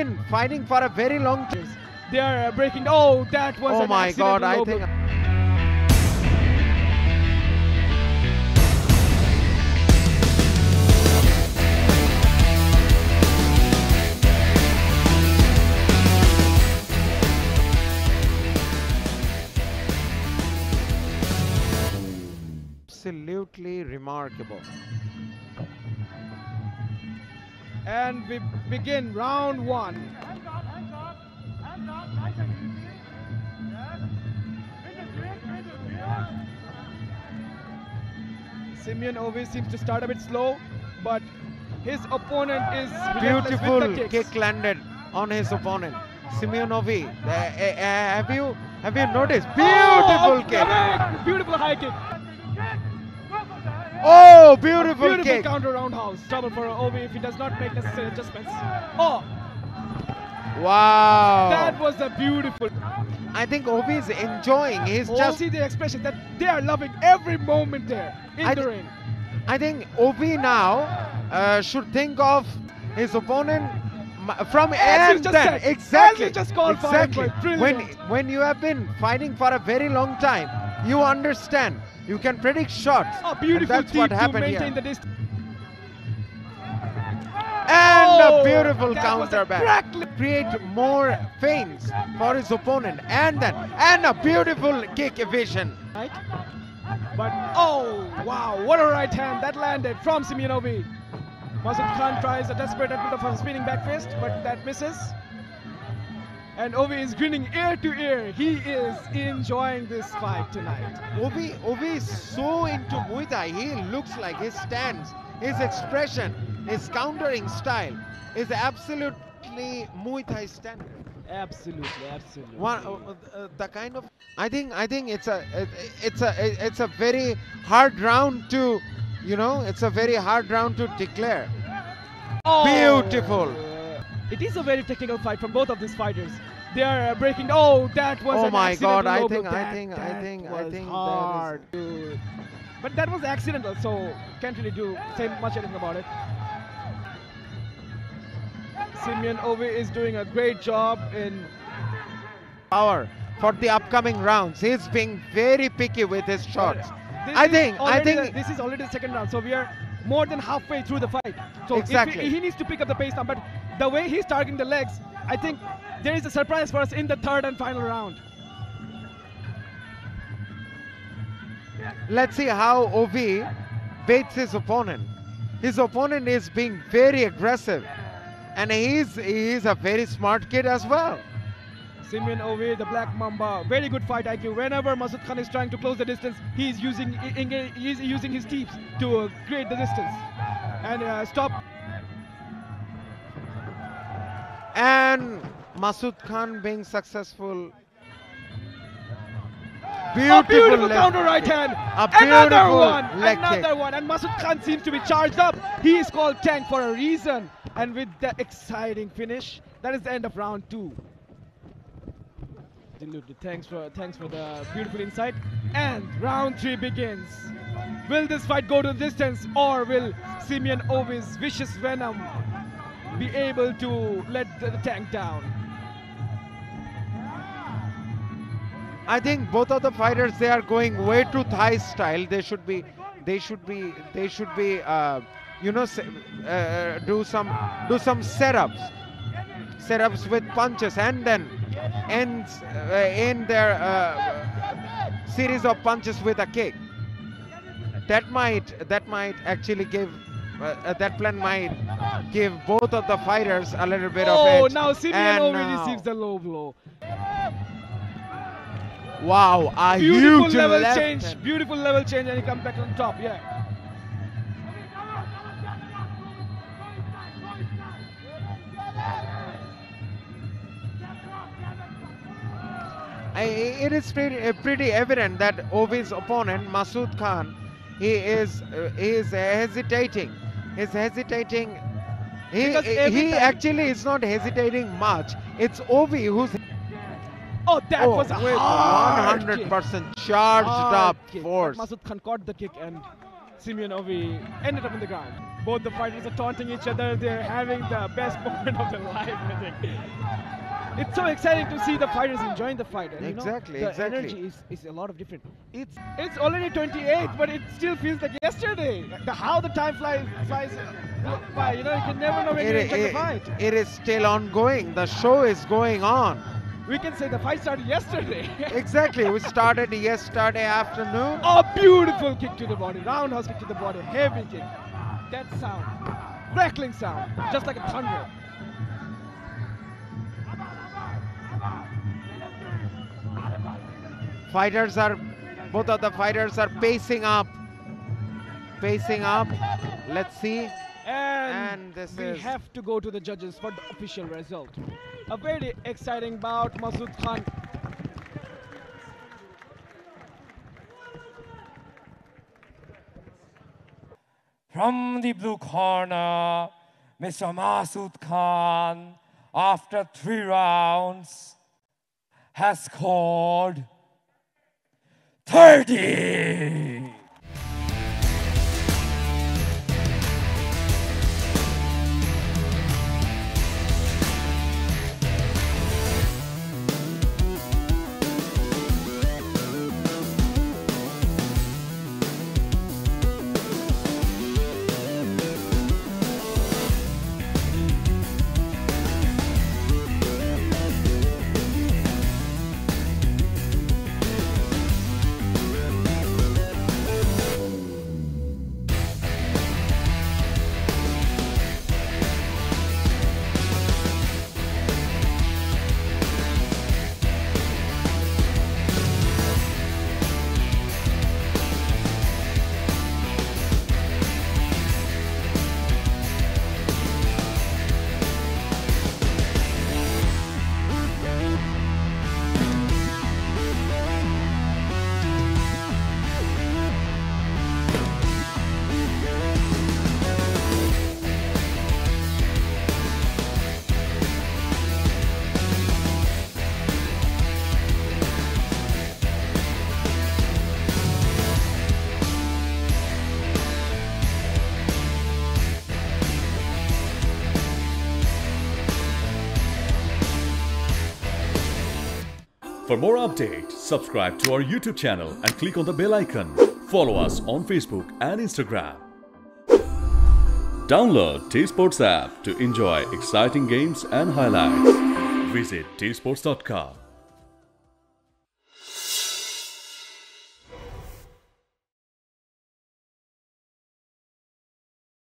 been fighting for a very long time. They are breaking. Oh, that was Oh an my God! I accidental low think. blow. Absolutely remarkable. And we begin round one. Simeon Ovi seems to start a bit slow, but his opponent is relentless Beautiful with the kicks. kick landed on his opponent, Simeonovi. Have you noticed? Beautiful Oh, kick. correct. Beautiful high kick. Oh, beautiful Beautiful kick. counter roundhouse. Trouble for Ovi if he does not make necessary adjustments. Oh, Wow. that was a beautiful. I think Ovi is enjoying. He's Oh, just. see the expression that they are loving every moment there in the ring. I think Ovi now should think of his opponent from As you and just then. said, Exactly. as you just called for him, exactly. but brilliant. When you have been fighting for a very long time, you understand. You can predict shots. A And beautiful that's what deep to happened maintain here. the distance. And Oh, a beautiful that was a counter back. crackling- Create more feints for his opponent. And a beautiful kick evasion. Right? But oh wow, what a right hand that landed from Simeon Ovi. Masood Khan tries a desperate attempt of a spinning back fist, but that misses. And Ovi is grinning ear to ear. He is enjoying this fight tonight. Ovi is so into Muay Thai. He looks like his stance, his expression, his countering style is absolutely Muay Thai standard. Absolutely, absolutely. The kind of I think it's a very hard round to it's a very hard round to declare. Oh, Beautiful. It is a very technical fight from both of these fighters. They are breaking. Oh, that was Oh an my accidental God! I low think blow. I That- think I that think I was think hard. But that was accidental, so can't really say much anything about it. Simeon Ovi is doing a great job in. Power for the upcoming rounds. He's being very picky with his shots. This I is think this is already the second round, so we are more than halfway through the fight. So Exactly. he needs to pick up the pace now. But the way he's targeting the legs, I think there is a surprise for us in the third and final round. Let's see how Ovi baits his opponent. His opponent is being very aggressive, and he's a very smart kid as well. Simeon Ovi, the Black Mamba, very good fight IQ. Whenever Masood Khan is trying to close the distance, he's using his teeth to create the distance and stop. And Masood Khan being successful. A beautiful left counter right kick. hand. A Another beautiful one. leg Another kick. one. And Masood Khan seems to be charged up. He is called Tank for a reason. And with the exciting finish, that is the end of round 2. Absolutely. Thanks for the beautiful insight. And round 3 begins. Will this fight go to the distance, or will Simeon Ovi's vicious venom be able to let the Tank down? I think both of the fighters, they are going way too Thai style. They should be do some setups with punches, and then ends in their series of punches with a kick. That might actually give that plan might give both of the fighters a little bit of edge. Oh, now Simeon And Ovi now- receives the low blow. Wow, a Beautiful huge level left change, hand. beautiful level change, and he comes back on top. Yeah. It is pretty evident that Ovi's opponent, Masood Khan, he is hesitating. He's hesitating. Because every He time- actually is not hesitating much. It's Ovi who's Oh, that was a with hard 100% charged Hard up kick. force. But Masood Khan caught the kick and Simeonov ended up on the ground. Both the fighters are taunting each other. They're having the best moment of their life, I think. It's so exciting to see the fighters enjoying the fight. And, Exactly, the exactly. energy is a lot of different. It's already 28, but it still feels like yesterday. How the time flies by. You can never know when you enjoy the fight. It is still ongoing. The show is going on. We can say the fight started yesterday. Exactly. We started yesterday afternoon. Oh, beautiful kick to the body. Roundhouse kick to the body. Heavy kick. That sound. Crackling sound. Just like a thunder. Both of the fighters are pacing up. Let's see. And we is have to go to the judges for the official result. A very exciting bout. Masood Khan. From the blue corner, Mr. Masood Khan, after 3 rounds, has scored 30. For more updates, subscribe to our YouTube channel and click on the bell icon. Follow us on Facebook and Instagram. Download T-Sports app to enjoy exciting games and highlights. Visit tsports.com.